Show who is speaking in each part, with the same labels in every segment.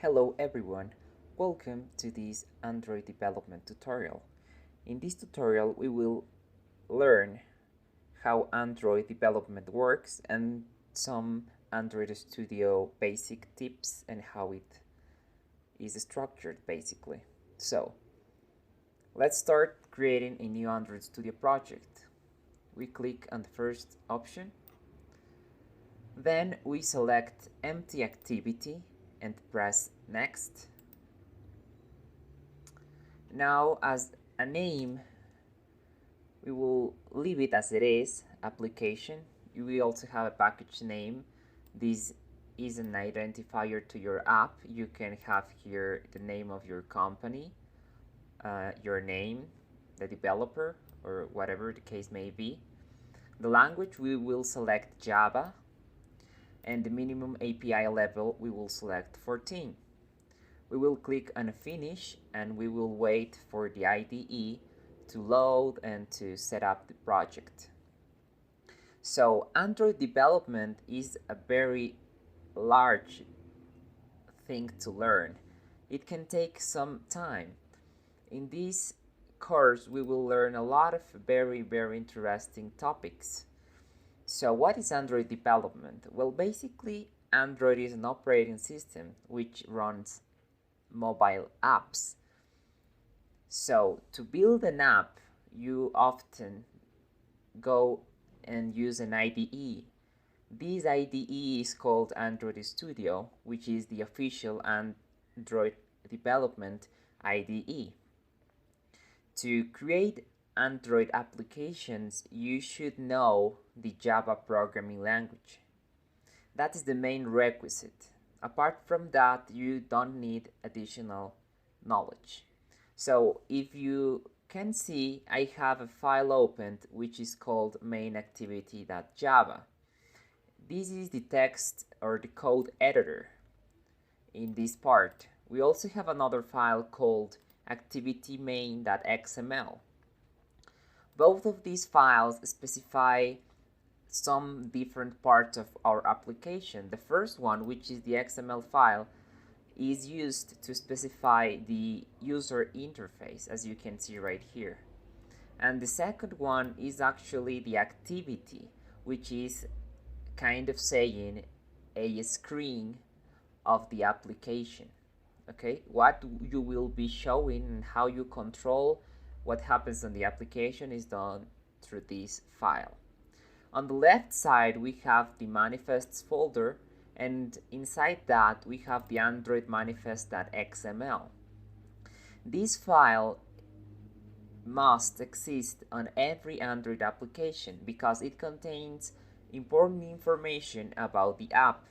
Speaker 1: Hello everyone, welcome to this Android development tutorial. In this tutorial we will learn how Android development works and some Android Studio basic tips and how it is structured basically. So let's start creating a new Android Studio project. We click on the first option, then we select empty activity and press next. Now as a name we will leave it as it is, application. We also have a package name. This is an identifier to your app. You can have here the name of your company, your name, the developer, or whatever the case may be. The language we will select Java, and the minimum API level we will select 14. We will click on finish and we will wait for the IDE to load and to set up the project. So Android development is a very large thing to learn. It can take some time. In this course we will learn a lot of very interesting topics. So what is Android development? Well, basically Android is an operating system which runs mobile apps. So to build an app, you often go and use an IDE. This IDE is called Android Studio, which is the official Android development IDE. To create Android applications, you should know the Java programming language. That is the main requisite. Apart from that, you don't need additional knowledge. So if you can see, I have a file opened which is called mainActivity.java. This is the text or the code editor in this part. We also have another file called activitymain.xml. Both of these files specify some different parts of our application. The first one, which is the XML file, is used to specify the user interface, as you can see right here. And the second one is actually the activity, which is kind of saying a screen of the application. Okay, what you will be showing and how you control what happens on the application is done through this file. On the left side we have the manifests folder, and inside that we have the Android manifest.xml. This file must exist on every Android application because it contains important information about the app.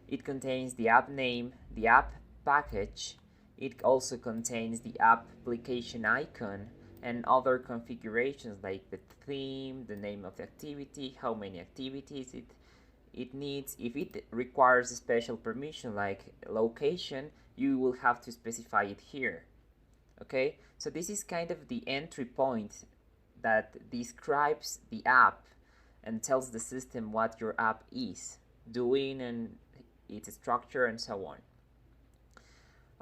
Speaker 1: It contains the app name, the app package. It also contains the app application icon and other configurations like the theme, the name of the activity, how many activities it needs. If it requires a special permission like location, you will have to specify it here. Okay, so this is kind of the entry point that describes the app and tells the system what your app is doing and its structure and so on.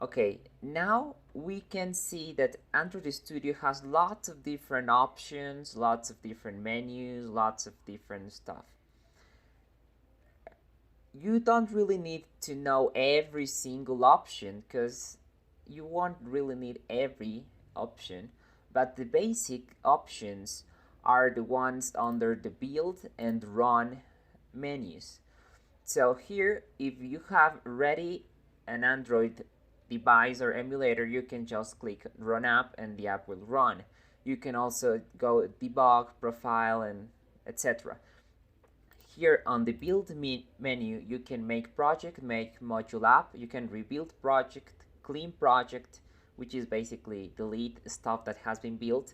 Speaker 1: Okay, now we can see that Android Studio has lots of different options, lots of different menus, lots of different stuff. You don't really need to know every single option because you won't really need every option, but the basic options are the ones under the build and run menus. So here, if you have ready an Android device or emulator, you can just click run app and the app will run. You can also go debug, profile, and etc. Here on the build menu, you can make project, make module app, you can rebuild project, clean project, which is basically delete stuff that has been built,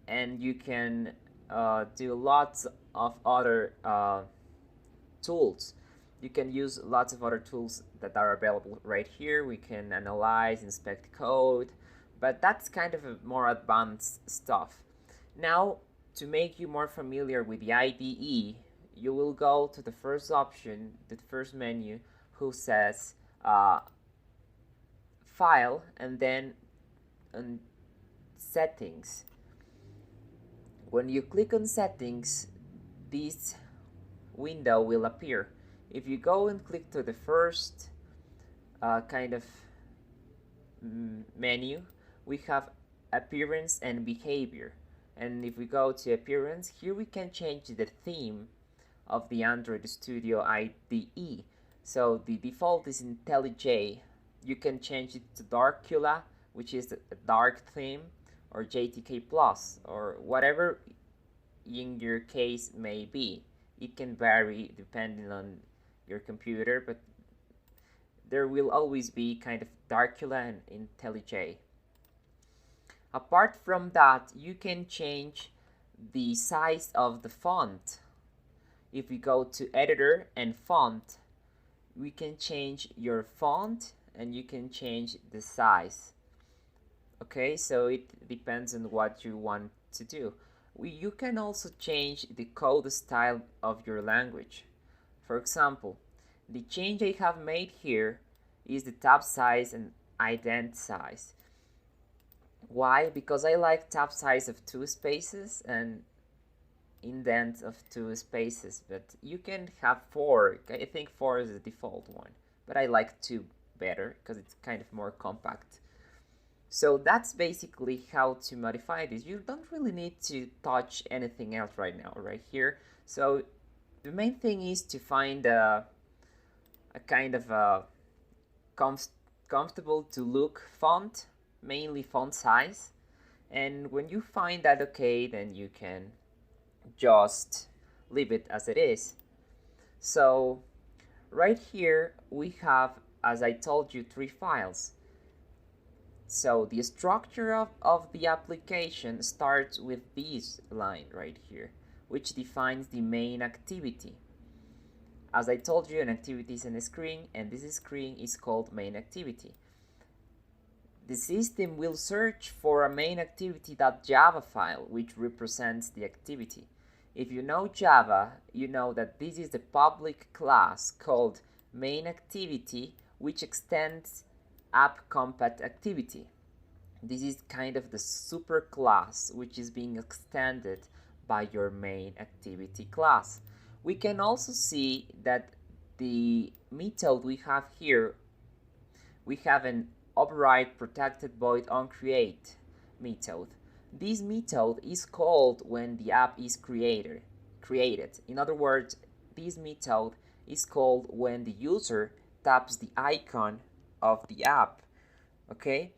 Speaker 1: and you can do lots of other tools. You can use lots of other tools that are available right here. We can analyze, inspect code, but that's kind of a more advanced stuff. Now, to make you more familiar with the IDE, you will go to the first option, the first menu, who says File, and then on Settings. When you click on Settings, this window will appear. If you go and click to the first kind of menu, we have Appearance and Behavior. And if we go to Appearance, here we can change the theme of the Android Studio IDE. So the default is IntelliJ. You can change it to Darkula, which is a dark theme, or JTK Plus, or whatever in your case may be. It can vary depending on your computer, but there will always be kind of Darkula and IntelliJ. Apart from that, you can change the size of the font. If we go to Editor and Font, we can change your font and you can change the size. Okay, so it depends on what you want to do. You can also change the code style of your language. For example, the change I have made here is the tab size and indent size. Why? Because I like tab size of 2 spaces and indent of 2 spaces, but you can have 4. I think 4 is the default one, but I like 2 better because it's kind of more compact. So that's basically how to modify this. You don't really need to touch anything else right now, right here. So the main thing is to find a kind of a comfortable to look font, mainly font size. And when you find that okay, then you can just leave it as it is. So right here we have, as I told you, 3 files. So the structure of the application starts with this line right here, which defines the main activity. As I told you, an activity is a screen, and this screen is called main activity. The system will search for a main activity.java file, which represents the activity. If you know Java, you know that this is the public class called main activity, which extends app-compat activity. This is kind of the super class which is being extended by your main activity class. We can also see that the method we have here, we have an override protected void onCreate method. This method is called when the app is created. In other words, this method is called when the user taps the icon of the app. Okay,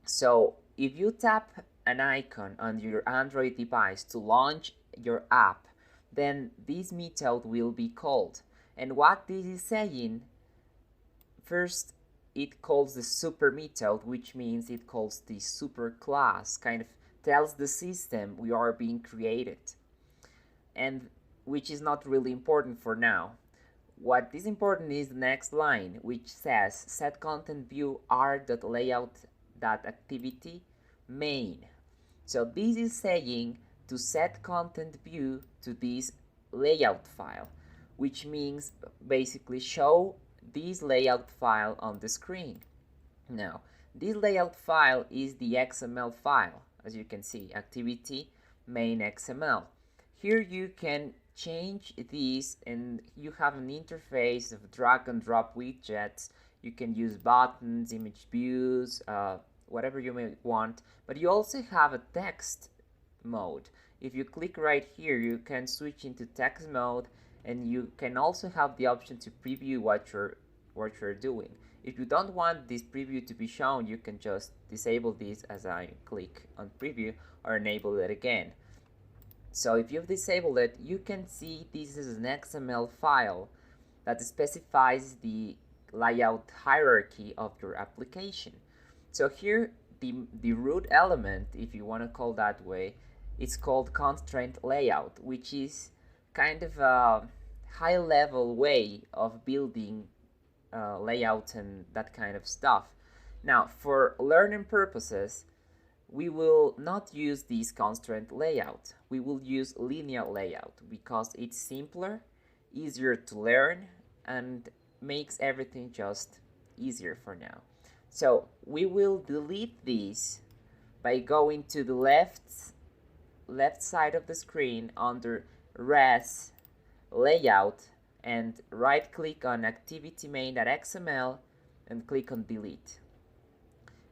Speaker 1: so if you tap an icon on your Android device to launch your app, then this method will be called. And what this is saying, first it calls the super method, which means it calls the super class, kind of tells the system we are being created, and which is not really important for now. What is important is the next line, which says set content view r.layout.activity main. So this is saying to set content view to this layout file, which means basically show this layout file on the screen. Now, this layout file is the XML file, as you can see, activity main XML. Here you can change these and you have an interface of drag and drop widgets. You can use buttons, image views, whatever you may want, but you also have a text mode. If you click right here, you can switch into text mode, and you can also have the option to preview what you're doing. If you don't want this preview to be shown, you can just disable this as I click on preview, or enable it again. So if you've disabled it, you can see this is an XML file that specifies the layout hierarchy of your application. So here the root element, if you want to call that way, it's called constraint layout, which is kind of a high-level way of building layout and that kind of stuff. Now, for learning purposes, we will not use this constraint layout. We will use linear layout because it's simpler, easier to learn, and makes everything just easier for now. So we will delete these by going to the left side of the screen under Res Layout and right click on activity main.xml and click on delete.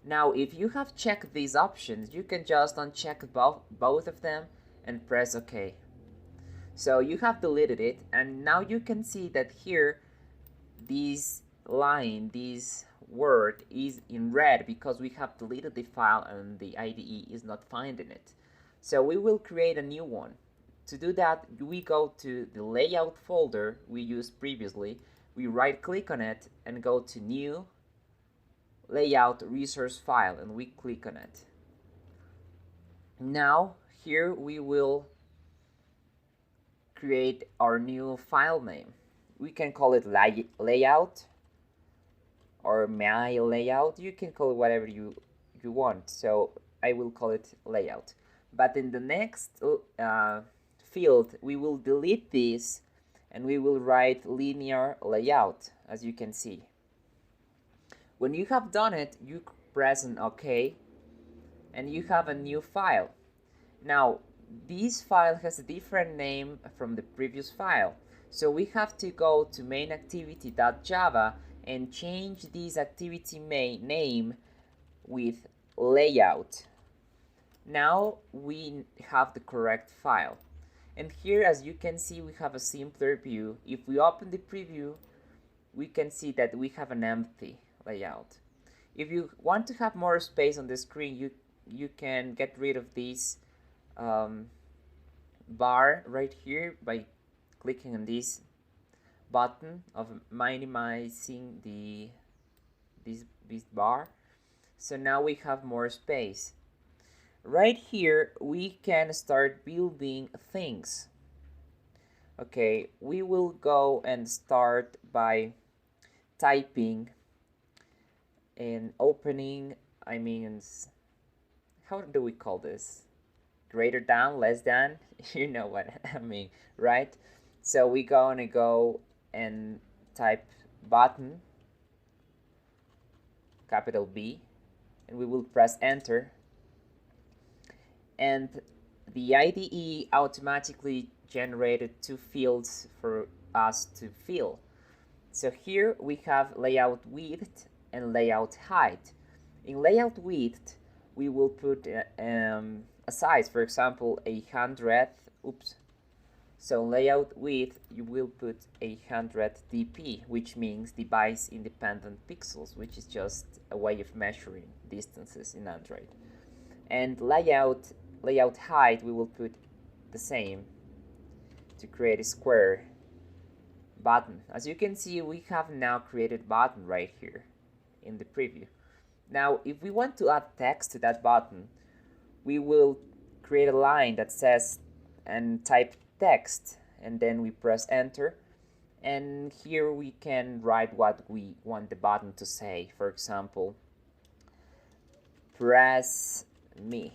Speaker 1: Now if you have checked these options, you can just uncheck both of them and press OK. So you have deleted it, and now you can see that here this word is in red because we have deleted the file and the IDE is not finding it. So we will create a new one. To do that, we go to the layout folder we used previously, we right click on it and go to new layout resource file and we click on it. Now here we will create our new file name. We can call it layout or my layout. You can call it whatever you want. So I will call it layout. But in the next field, we will delete this and we will write linear layout, as you can see. When you have done it, you press an OK and you have a new file. Now, this file has a different name from the previous file. So we have to go to mainActivity.java and change this activity main name with layout. Now we have the correct file. And here, as you can see, we have a simpler view. If we open the preview, we can see that we have an empty layout. If you want to have more space on the screen, you can get rid of this bar right here by clicking on this button of minimizing this bar. So now we have more space. Right here we can start building things. Okay, we will go and start by typing and opening, how do we call this? Greater than, less than, you know what I mean, right? So we're gonna go and type button, capital B, and we will press enter. And the IDE automatically generated two fields for us to fill. So here we have layout width and layout height. In layout width, we will put a size, for example, 100. So layout width, you will put 100 dp, which means device independent pixels, which is just a way of measuring distances in Android. And layout height, we will put the same to create a square button. As you can see, we have now created button right here in the preview. Now, if we want to add text to that button, we will create a line that says and type text, and then we press enter. And here we can write what we want the button to say. For example, press me.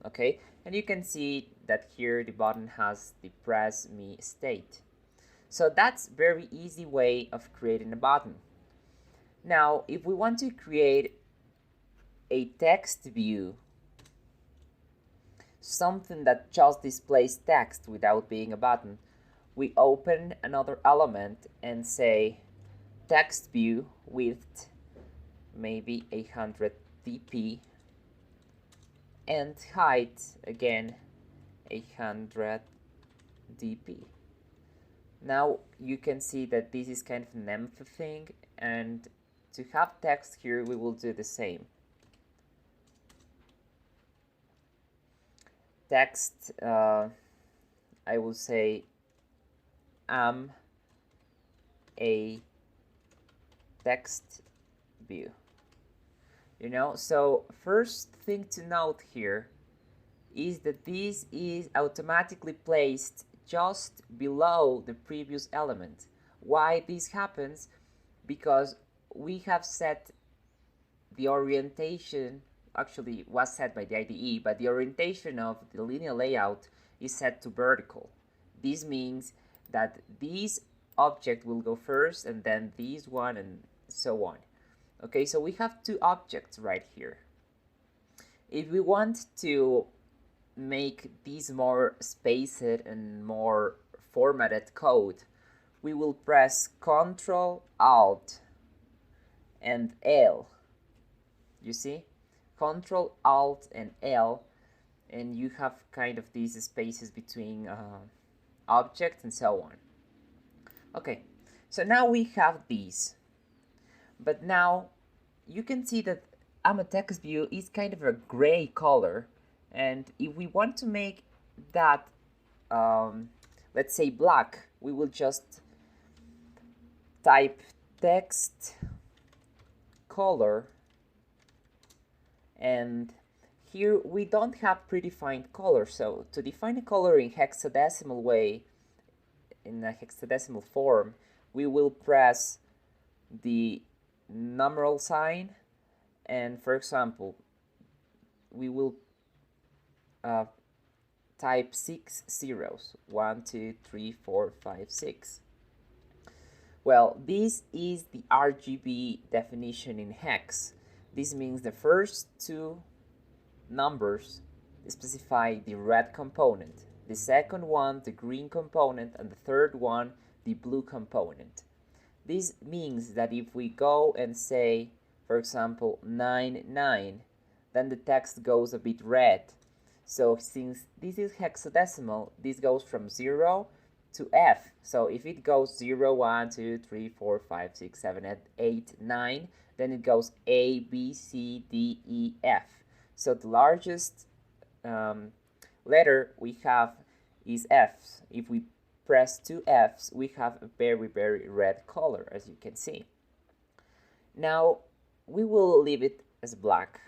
Speaker 1: Okay, and you can see that here the button has the press me state. So that's very easy way of creating a button. Now, if we want to create a text view, something that just displays text without being a button, we open another element and say text view with maybe 100 dp and height again 100 dp. Now you can see that this is kind of an empty thing, and to have text here we will do the same. Text, I will say am a text view. You know, so first thing to note here is that this is automatically placed just below the previous element. Why this happens? Because we have set the orientation, actually was set by the IDE, but the orientation of the linear layout is set to vertical. This means that this object will go first and then this one and so on. Okay, so we have two objects right here. If we want to make this more spaced and more formatted code, we will press Ctrl Alt and L. You see? Ctrl Alt and L, and you have kind of these spaces between objects and so on. Okay, so now we have these, but now you can see that AmaText view is kind of a gray color, and if we want to make that let's say black, we will just type text color, and here we don't have predefined color, so to define a color in hexadecimal way, in a hexadecimal form, we will press the numeral sign, and for example we will type 6 zeros, 1 2 3 4 5 6. Well, this is the RGB definition in hex. This means the first two numbers specify the red component, the second one the green component, and the third one the blue component. This means that if we go and say, for example, 99, then the text goes a bit red. So since this is hexadecimal, this goes from 0 to F. So if it goes 0, 1, 2, 3, 4, 5, 6, 7, 8, 9, then it goes A, B, C, D, E, F. So the largest letter we have is F. If we press two Fs, we have a very, very red color, as you can see. Now, we will leave it as black.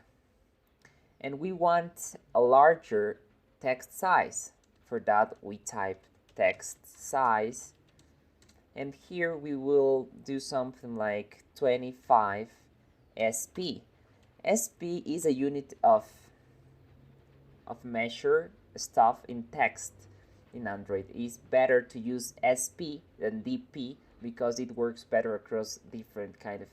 Speaker 1: And we want a larger text size. For that, we type text size. And here we will do something like 25 SP. SP is a unit of measure stuff in text. In Android, it's better to use SP than DP because it works better across different kind of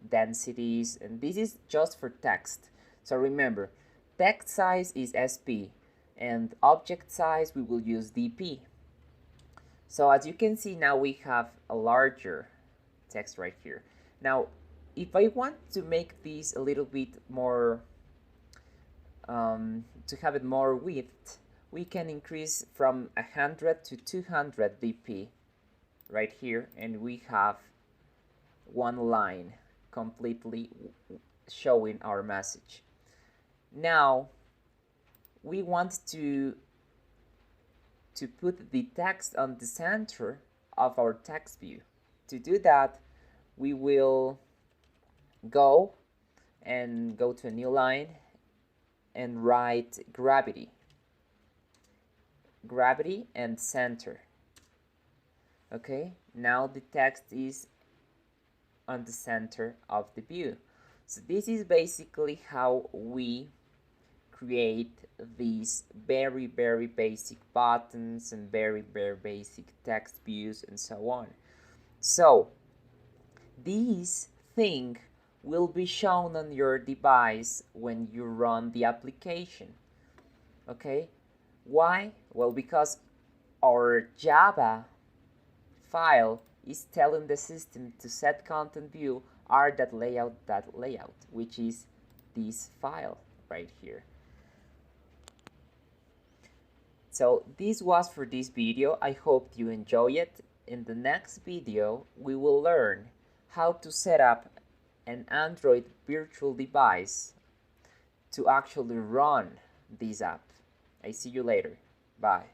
Speaker 1: densities, and this is just for text. So remember, text size is SP and object size we will use DP. So as you can see, now we have a larger text right here. Now if I want to make this a little bit more to have it more width, we can increase from 100 to 200 dp right here, and we have one line completely showing our message. Now we want to put the text on the center of our text view. To do that, we will go to a new line and write gravity and center. Okay, now the text is on the center of the view. So this is basically how we create these very, very basic buttons and very, very basic text views and so on. So this thing will be shown on your device when you run the application. Okay, why? Well, because our Java file is telling the system to set content view r.layout, which is this file right here. So this was for this video. I hope you enjoy it. In the next video, we will learn how to set up an Android virtual device to actually run this app. I see you later. Bye.